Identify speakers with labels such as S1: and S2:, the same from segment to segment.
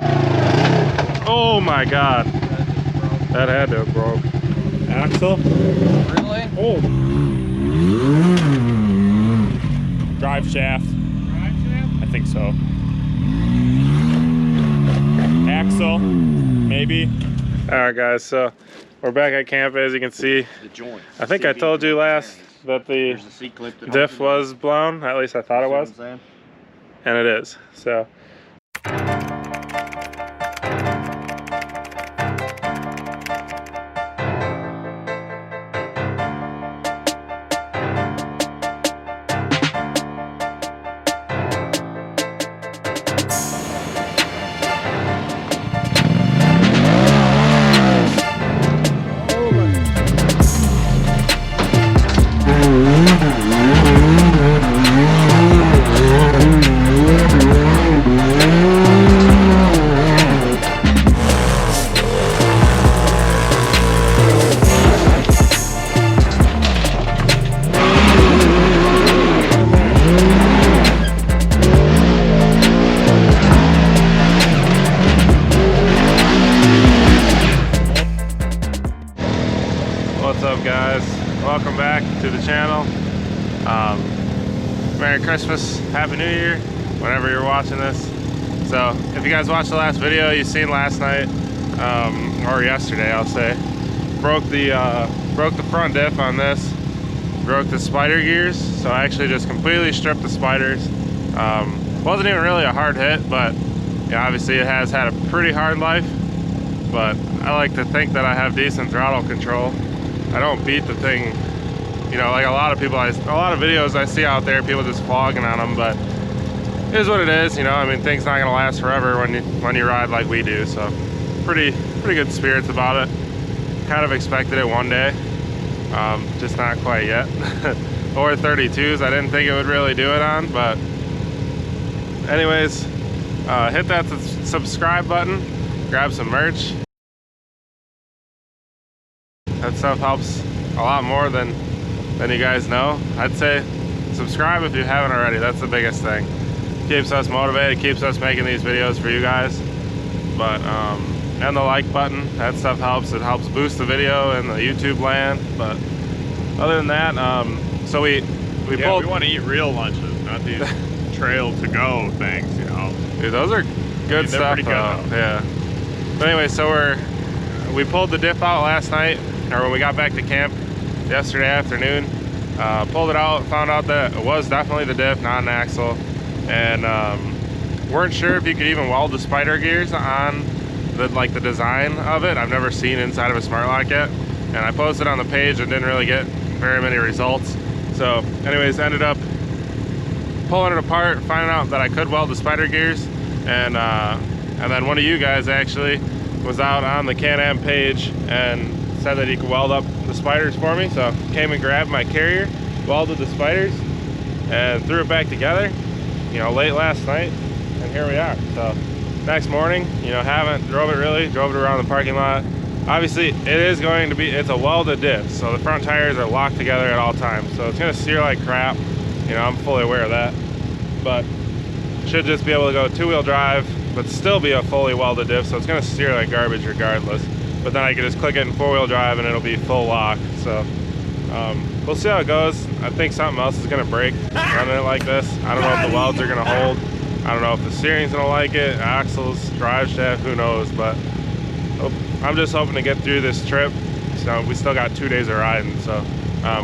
S1: Oh my god. That had to have broke. Axle?
S2: Really?
S1: Oh. Drive shaft.
S2: Drive shaft?
S1: I think so. Axle, maybe. Alright guys, so we're back at camp. As you can see,
S2: The joint.
S1: I think I told you last that the diff was blown. At least I thought it was. And it is. So what's up guys, welcome back to the channel. Merry Christmas, Happy New Year whenever you're watching this. So if you guys watched the last video, you've seen last night or yesterday I'll say, broke the front diff on this, broke the spider gears. So I actually just completely stripped the spiders. Wasn't even really a hard hit, but yeah, obviously it has had a pretty hard life, but I like to think that I have decent throttle control. I don't beat the thing, you know, like a lot of people, a lot of videos I see out there, people just vlogging on them, but it is what it is, you know. I mean, things not gonna last forever when you ride like we do, so pretty good spirits about it. Kind of expected it one day, just not quite yet. Or 32s, I didn't think it would really do it on, but anyways, hit that subscribe button, grab some merch. That stuff helps a lot more than you guys know. I'd say subscribe if you haven't already. That's the biggest thing. Keeps us motivated, keeps us making these videos for you guys. But and the like button, that stuff helps. It helps boost the video in the YouTube land. But other than that, so we pulled.
S3: We want to eat real lunches, not these trail to go things, you know.
S1: Dude, those are good stuff.
S3: Pretty good,
S1: yeah. But anyway, so we pulled the diff out last night, or when we got back to camp yesterday afternoon. Pulled it out, found out that it was definitely the diff, not an axle, and weren't sure if you could even weld the spider gears on the design of it. I've never seen inside of a smart lock yet, and I posted on the page and didn't really get very many results. So anyways, ended up pulling it apart, finding out that I could weld the spider gears, and then one of you guys actually was out on the Can-am page and said that he could weld up the spiders for me. So came and grabbed my carrier, welded the spiders, and threw it back together, you know, late last night, and here we are. So next morning, you know, drove it around the parking lot. Obviously it's a welded diff, so the front tires are locked together at all times, so it's gonna steer like crap, you know, I'm fully aware of that, but should just be able to go two-wheel drive but still be a fully welded diff, so it's gonna steer like garbage regardless. But then I can just click it in four-wheel drive and it'll be full lock. So we'll see how it goes. I think something else is gonna break running it like this. I don't know if the welds are gonna hold. I don't know if the steering's gonna like it, axles, drive shaft, who knows. But I'm just hoping to get through this trip. So we still got 2 days of riding. So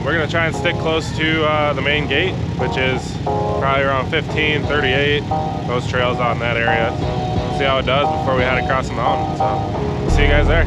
S1: we're gonna try and stick close to the main gate, which is probably around 1538. Those trails out in that area. See how it does before we head across the mountain. So we'll see you guys there.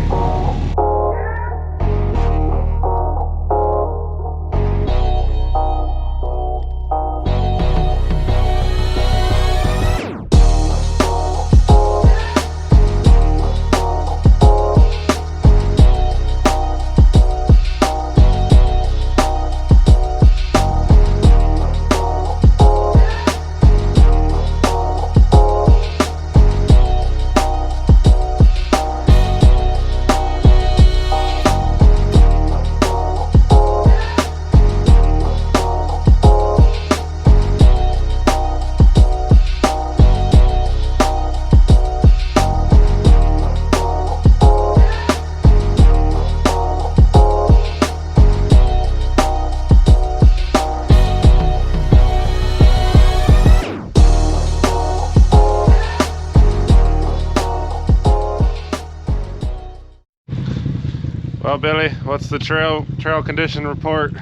S1: Billy, what's the trail condition report?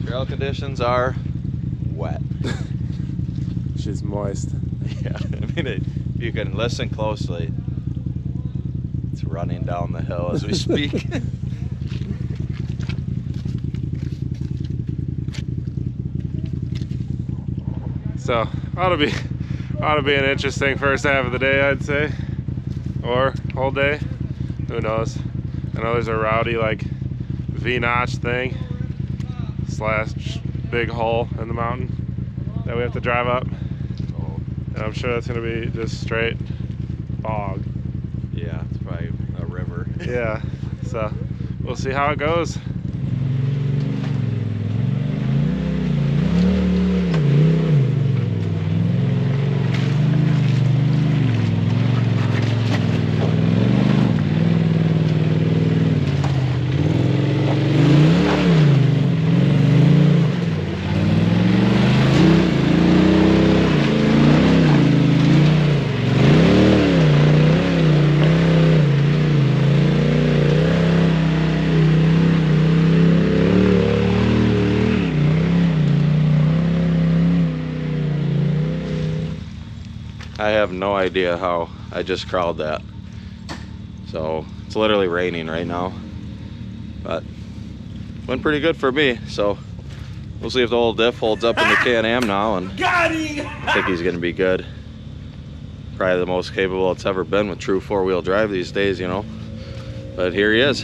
S4: Trail conditions are wet.
S1: She's moist.
S4: Yeah, I mean, if you can listen closely, it's running down the hill as we speak.
S1: So ought to be an interesting first half of the day, I'd say, or whole day. Who knows? I know there's a rowdy like V-notch thing / big hole in the mountain that we have to drive up, and I'm sure that's gonna be just straight bog.
S4: Yeah, it's probably a river.
S1: Yeah, so we'll see how it goes.
S4: I have no idea how I just crawled that. So it's literally raining right now, but went pretty good for me. So we'll see if the old diff holds up in the Can-am now, and I think he's gonna be good. Probably the most capable it's ever been with true four-wheel drive these days, you know. But here he is.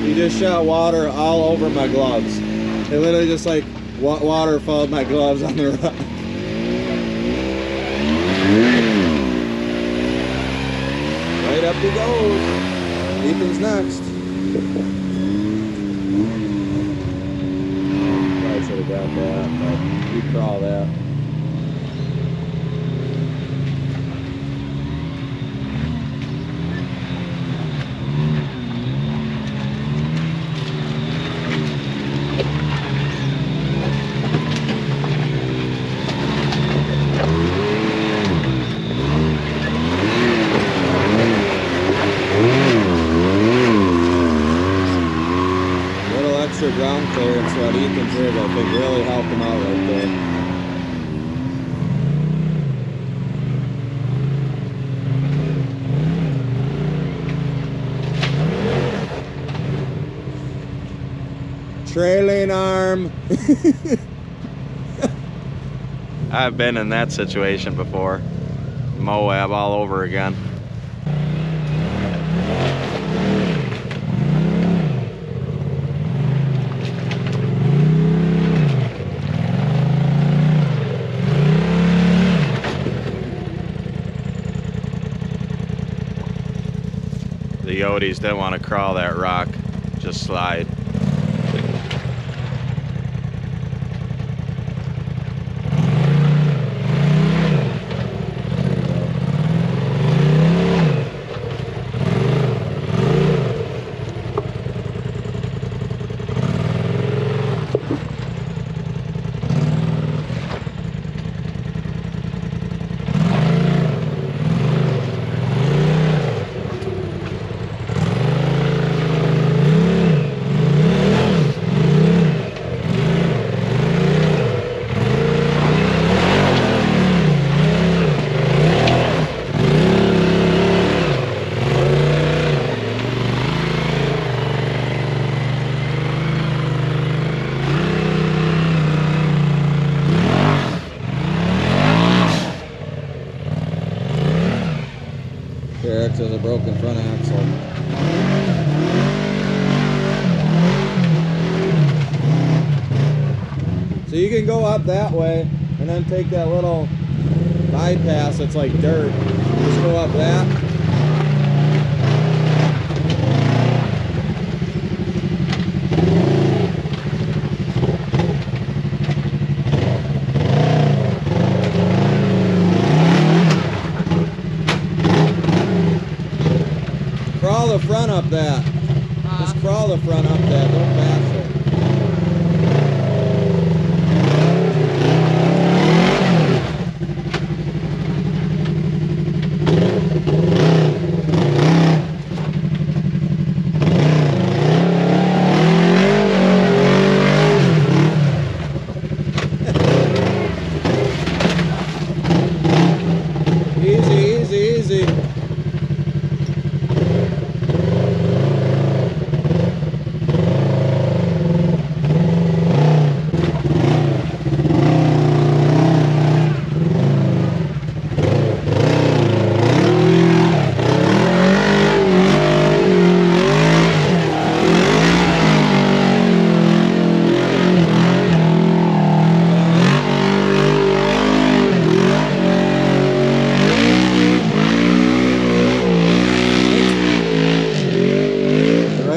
S5: You just shot water all over my gloves. It literally just like water followed my gloves on the rock. Right up he goes. Ethan's next. Probably should have got that, but you crawl that. Ground clearance on Ethan's rig, I think, really helped him out right there. Trailing arm.
S4: I've been in that situation before. Moab all over again. The Yotes didn't want to crawl that rock, just slide.
S5: KRX has a broken front axle. So you can go up that way and then take that little bypass that's like dirt. Just go up that. Crawl the front up that. Just crawl the front up that. Don't bash it.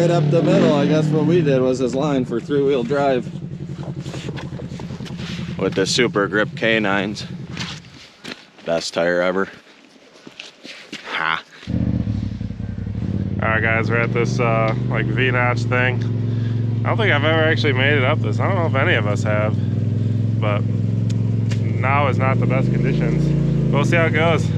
S5: Up the middle, I guess what we did was his line for 3-wheel drive.
S4: With the Super Grip K9s. Best tire ever. Ha!
S1: Alright guys, we're at this like V-notch thing. I don't think I've ever actually made it up this. I don't know if any of us have. But now is not the best conditions. We'll see how it goes.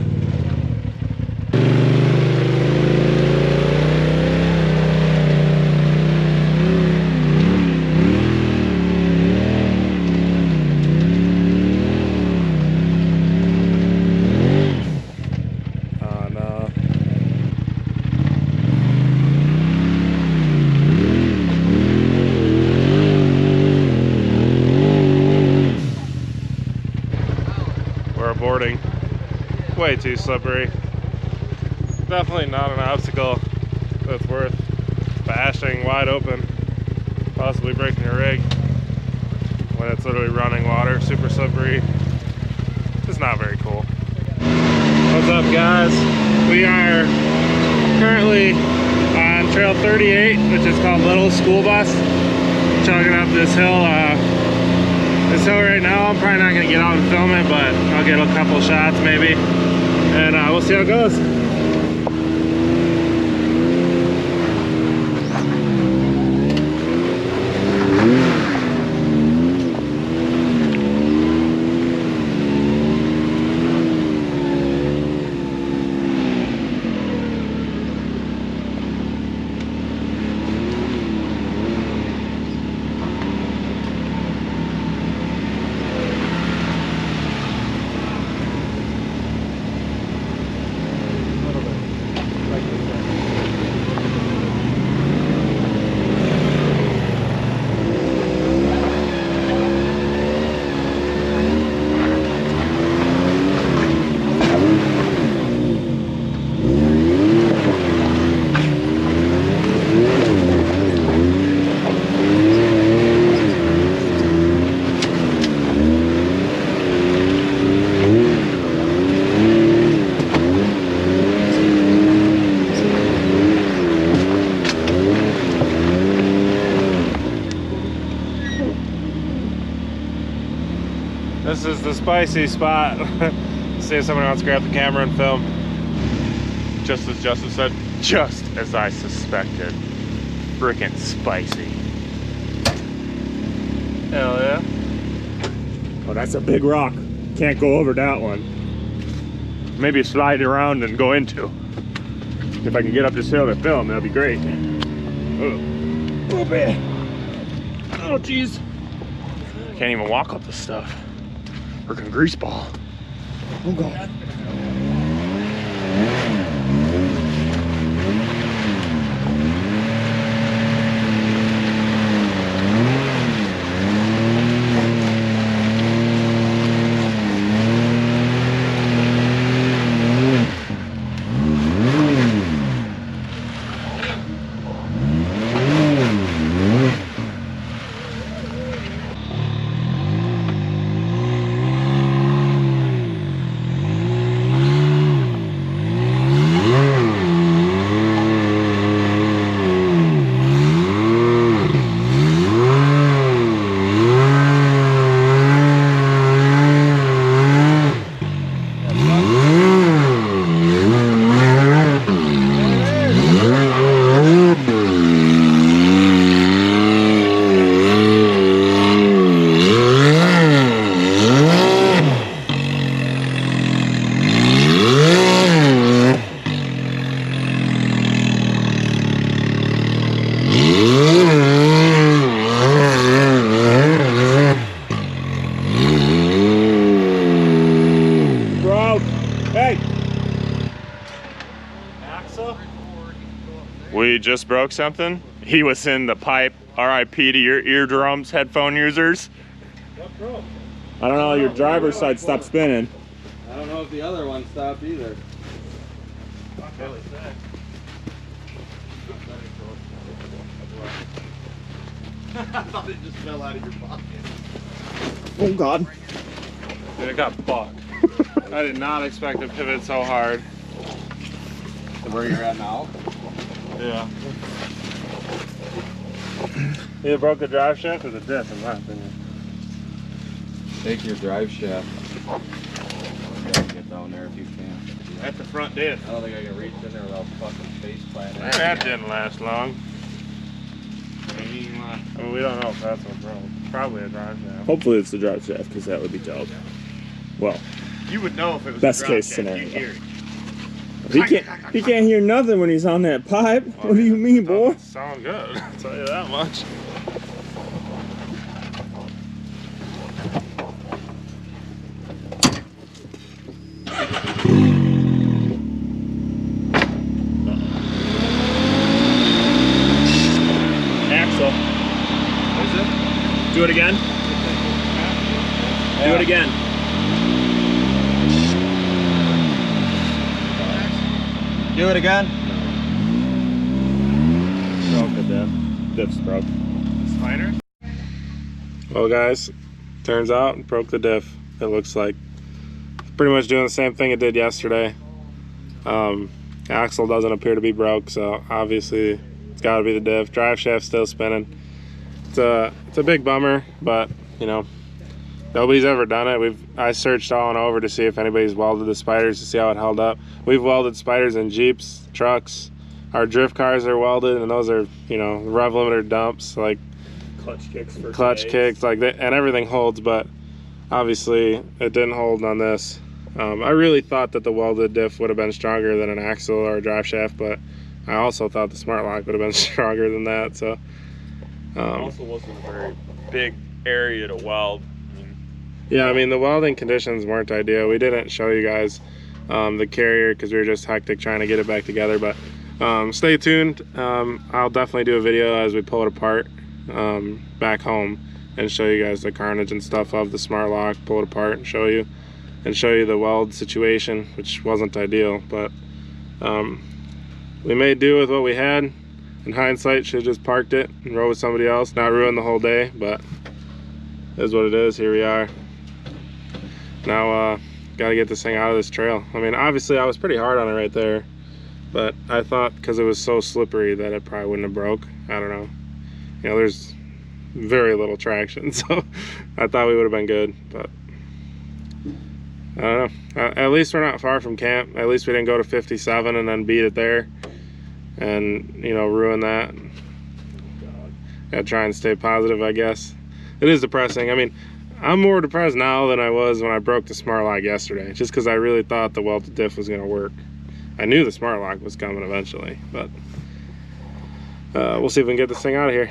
S1: Boarding way too slippery. Definitely not an obstacle that's worth bashing wide open, possibly breaking your rig when it's literally running water. Super slippery. It's not very cool. What's up guys? We are currently on trail 38, which is called Little School Bus, chugging up this hill. This hill right now, I'm probably not going to get out and film it, but I'll get a couple shots maybe, and we'll see how it goes. This is the spicy spot. See if someone wants to grab the camera and film. Just as Justin said, just as I suspected. Frickin' spicy. Hell yeah. Oh, that's a big rock. Can't go over that one. Maybe slide around and go into. If I can get up this hill to film, that'd be great. Oh, man. Oh, jeez. Can't even walk up this stuff. Freaking grease ball. Oh, God. Hey! Axel? We just broke something. He was in the pipe. RIP to your eardrums, headphone users.
S5: What broke?
S1: I don't know, your driver's side stopped spinning.
S5: I don't know if the other one stopped either. I thought it just fell out of your pocket.
S1: Oh God. Dude, it got bucked. I did not expect to pivot so hard.
S5: Where you're at now?
S1: Yeah. Either broke the drive shaft or the diff, in my opinion.
S5: Take your drive shaft. Get down there if you can.
S1: At the front diff.
S5: I don't think I can reach in there without fucking face planting.
S1: That didn't last long. I mean, we don't know if that's what broke. Probably a drive shaft.
S6: Hopefully it's the drive shaft, because that would be dope. Well,
S1: You would know if it was
S6: best
S1: a drive
S6: case
S1: shaft.
S6: scenario.
S1: You'd hear it.
S6: He can't hear nothing when he's on that pipe. What do you mean, boy?
S1: Doesn't sound good, I'll tell you that much.
S6: Axel.
S5: Is it?
S6: Do it again. Do it again.
S5: Do it again.
S6: Broke the diff. Diff's broke.
S1: Spider? Well guys, turns out it broke the diff. It looks like it's pretty much doing the same thing it did yesterday. Axle doesn't appear to be broke, so obviously it's got to be the diff. Drive shaft's still spinning. It's a big bummer, but you know, nobody's ever done it. I searched all and over to see if anybody's welded the spiders to see how it held up. We've welded spiders in Jeeps, trucks. Our drift cars are welded, and those are, you know, rev limiter dumps, like
S6: Clutch kicks for
S1: clutch
S6: days.
S1: kicks, like that, and everything holds. But obviously, it didn't hold on this. I really thought that the welded diff would have been stronger than an axle or a drive shaft, but I also thought the smart lock would have been stronger than that. So,
S3: Also wasn't a very big area to weld.
S1: yeah, I mean the welding conditions weren't ideal. We didn't show you guys the carrier because we were just hectic trying to get it back together. But stay tuned. I'll definitely do a video as we pull it apart back home and show you guys the carnage and stuff of the smart lock, pull it apart and show you the weld situation, which wasn't ideal, but we made do with what we had. In hindsight, should have just parked it and rode with somebody else, not ruin the whole day, but it is what it is. Here we are. Now gotta get this thing out of this trail. I mean, obviously I was pretty hard on it right there, but I thought because it was so slippery that it probably wouldn't have broke. I don't know. You know, there's very little traction, so I thought we would have been good, but I don't know. At least we're not far from camp. At least we didn't go to 57 and then beat it there and, you know, ruin that. Gotta try and stay positive, I guess. It is depressing. I mean, I'm more depressed now than I was when I broke the smart lock yesterday, just because I really thought the welded diff was going to work. I knew the smart lock was coming eventually, but we'll see if we can get this thing out of here.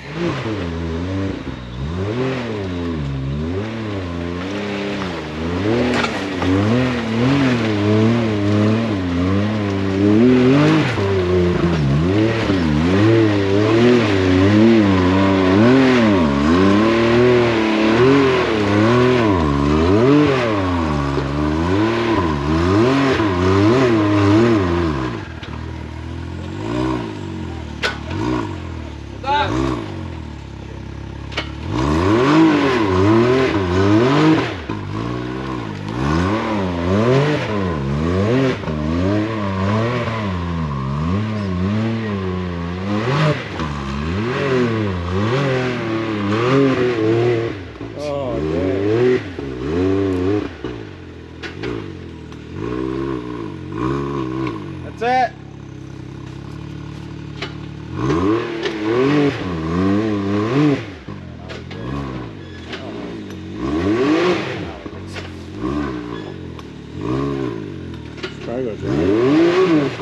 S5: That's it.
S6: Try go drive.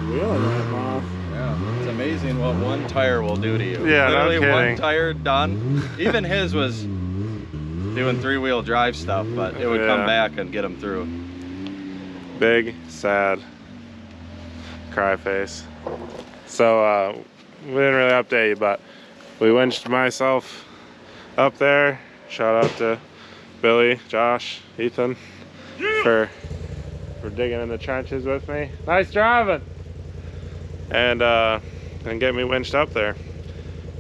S6: Wheeling that off.
S5: Yeah, it's amazing what one tire will do to you.
S1: Yeah, no
S5: literally
S1: kidding.
S5: one tire done. Even his was
S4: doing 3-wheel drive stuff, but it would come back and get them through.
S1: Big, sad cry face. So we didn't really update you, but we winched myself up there. Shout out to Billy, Josh, Ethan for digging in the trenches with me. Nice driving. And get me winched up there.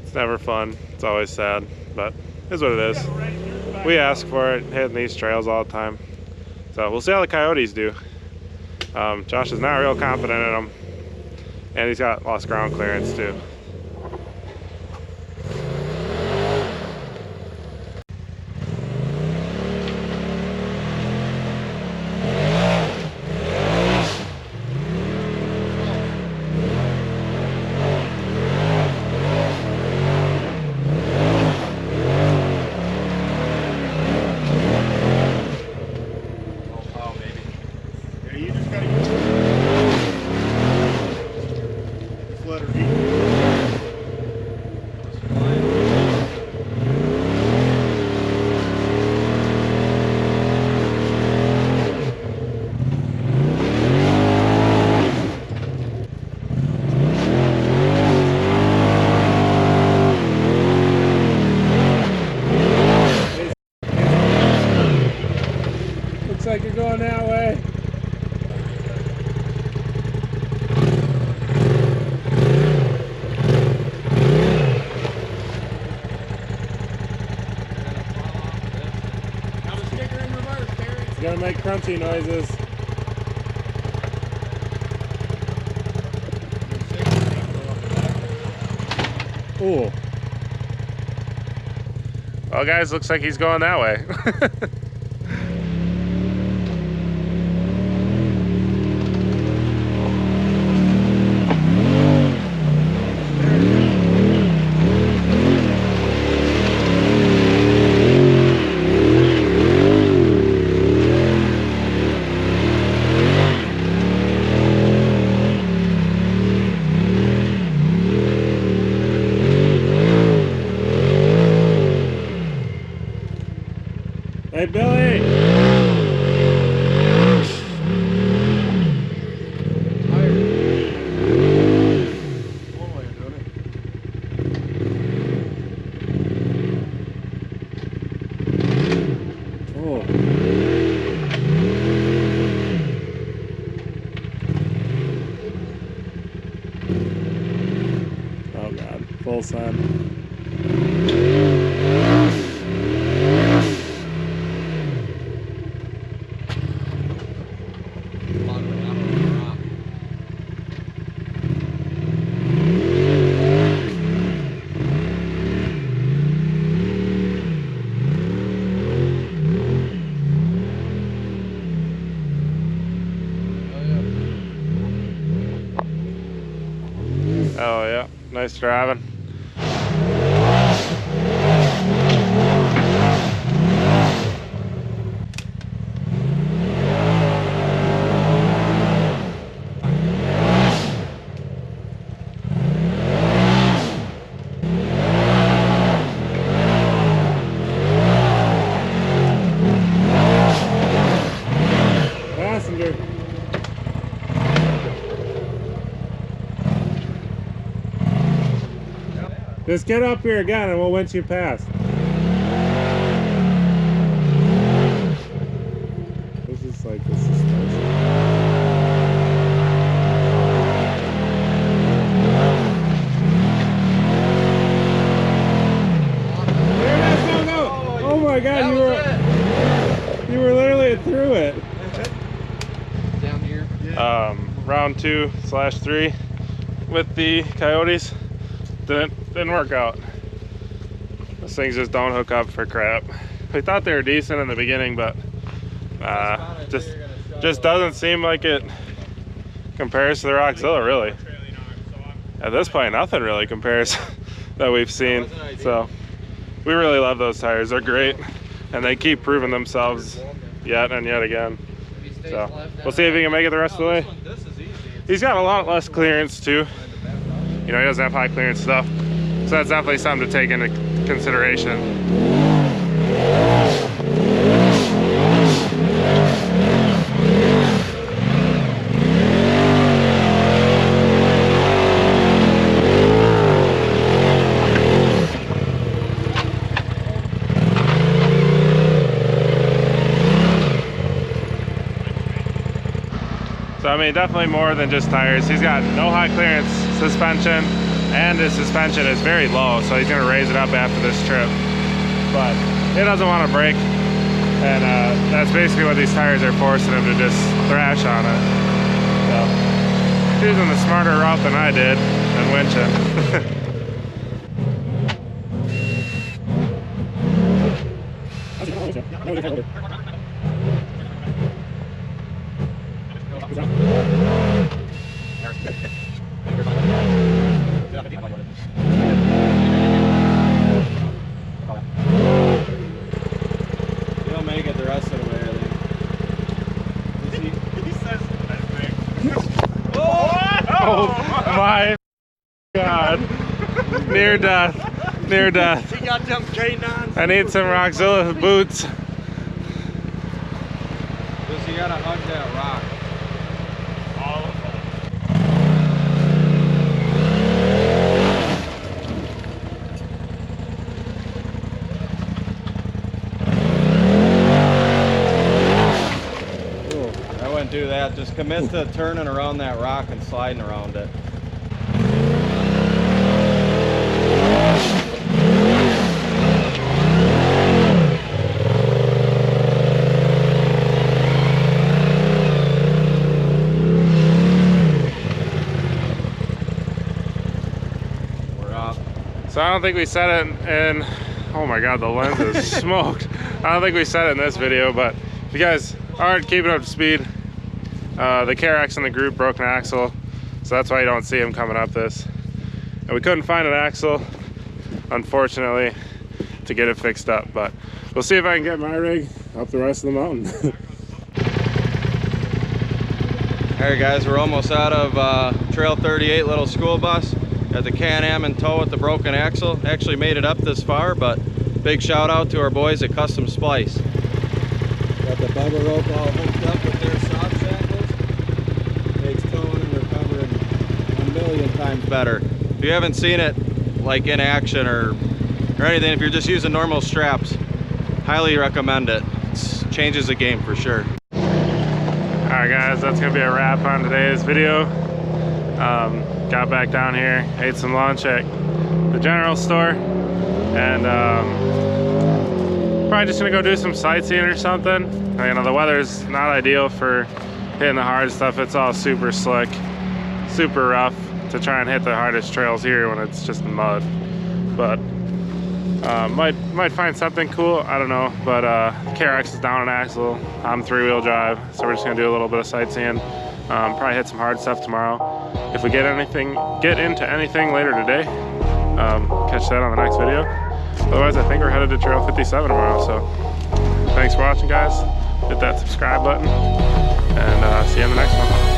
S1: It's never fun. It's always sad, but it is what it is. We ask for it, hitting these trails all the time. So we'll see how the Coyotes do. Josh is not real confident in them, and he's got lost ground clearance too.
S6: Looks like you're going that way. It's gonna make crunchy noises. Ooh.
S1: Well, guys, looks like he's going that way.
S6: Hey, Billy! Oh. Oh God, full sun.
S1: Oh yeah, nice driving.
S6: Passenger. Just get up here again and we'll winch you past. This is like the suspension. There it is, go! Oh my God, you were literally through it.
S2: Down here.
S1: Round 2/3 with the Coyotes. Didn't work out. Those things just don't hook up for crap. We thought they were decent in the beginning, but just doesn't seem like it compares to the Roxxzilla, really. At this point, nothing really compares that we've seen. So we really love those tires. They're great, and they keep proving themselves yet and yet again. So we'll see if he can make it the rest of the way. He's got a lot less clearance too. You know, he doesn't have high clearance stuff. So that's definitely something to take into consideration. So I mean, definitely more than just tires. He's got no high clearance suspension, and his suspension is very low, so he's gonna raise it up after this trip. But it doesn't want to break, and that's basically what these tires are forcing him to just thrash on it. So choosing the smarter route than I did and winching.
S5: He'll make it the rest of the way, I think.
S3: He says, I think.
S1: Oh my God. Near death. Near death.
S5: He got them K9s.
S1: I need some Roxxzilla boots.
S5: Just you gotta hug that rock.
S3: All of them.
S5: I wouldn't do that. Just commit to turning around that rock and sliding around it.
S1: So I don't think we said it in, oh my God, the lens is smoked. I don't think we said it in this video, but if you guys aren't keeping up to speed, the KRX in the group broke an axle, so that's why you don't see him coming up this. And we couldn't find an axle, unfortunately, to get it fixed up, but we'll see if I can get my rig up the rest of the mountain.
S5: All right, guys, we're almost out of Trail 38 little school bus. Got the Can-am in tow with the broken axle. Actually made it up this far, but big shout out to our boys at Custom Splice. Got the bubble rope all hooked up with their soft shackles. Makes towing and recovering a million times better. If you haven't seen it like in action or anything, if you're just using normal straps, highly recommend it. It changes the game for sure.
S1: All right, guys, that's gonna be a wrap on today's video. Got back down here, ate some lunch at the general store, and probably just gonna go do some sightseeing or something. You know, the weather's not ideal for hitting the hard stuff. It's all super slick, super rough to try and hit the hardest trails here when it's just mud. But might find something cool, I don't know. But KRX is down an axle, I'm 3-wheel drive, so we're just gonna do a little bit of sightseeing. Probably hit some hard stuff tomorrow. If we get into anything later today, catch that on the next video. Otherwise, I think we're headed to Trail 57 tomorrow. So thanks for watching, guys. Hit that subscribe button, and see you in the next one.